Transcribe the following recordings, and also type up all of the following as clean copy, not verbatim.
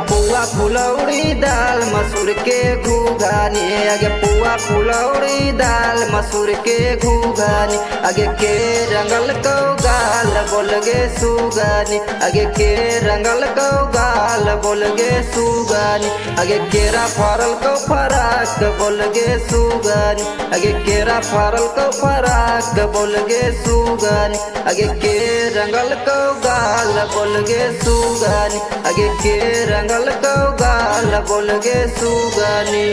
पुआ फुलौड़ी दाल मसूर के घुघानी, आगे पुआ फुलौड़ी दाल मसूर के घुघानी, आगे के रंगल को गाल बोल गे सुगानी, आगे के रंगल को गाल बोल गे सुगानी, आगे केरा फरल को फराक बोल गे सुगानी, आगे केरा फरल को फराक बोल गे सुगानी, आगे के रंगल को गाल बोल गे सुगानी, आगे के रंगल को गाल बोल गे सुगानी।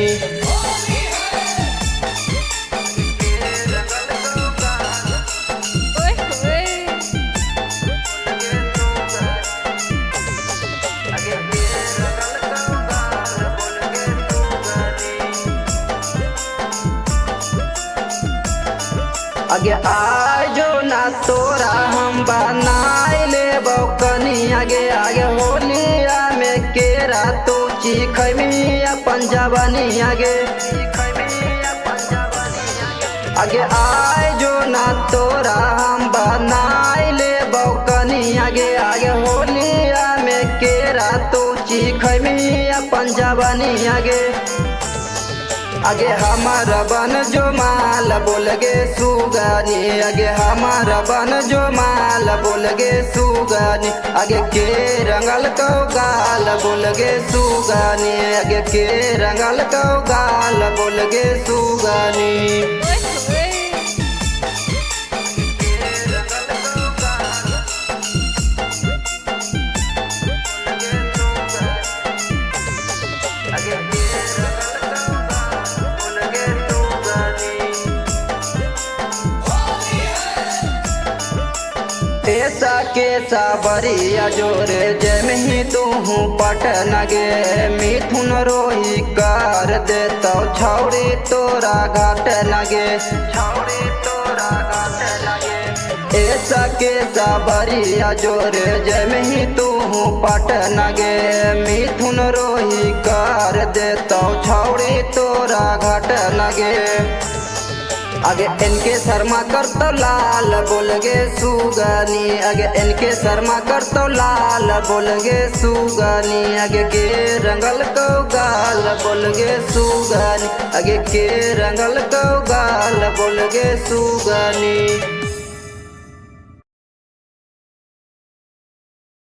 आगे आजो ना तोरा हम बनाए ले बौकनी, आगे आगे होलिया में केरा तो चीखमी अपन जवानी, आगे आगे आजो ना तोरा हम बनाए ले बौकनी, आगे आगे होलिया में केरा तो चीखमी अपन जवानी, आगे हमारा बन जो माल बोल गे सुगानी, आगे हमारा बन जो माल बोल गे सुगानी, आगे के रंगल को गाल बोल गे सुगानी, आगे के रंगल को गाल बोल गे सुगानी। ऐसा के साबरिया जोरे जमही तू पटन गे, मिथुन रोही कर देता छौड़ी तोरा घाट लगे, छौड़ी तोरा घाट लगे। ऐसा के साबरिया जोरे जमही तू पटन गे, मिथुन रोही कर देता छौड़ी तोरा घाट लगे, आगे इनके शर्मा कर तो लाल बोल गे सुगानी, आगे इनके शर्मा कर तो लाल बोल गे सुगानी, आगे के रंगल को गाल बोल गे सुगानी, आगे के रंगल को गाल बोल गे सुगानी।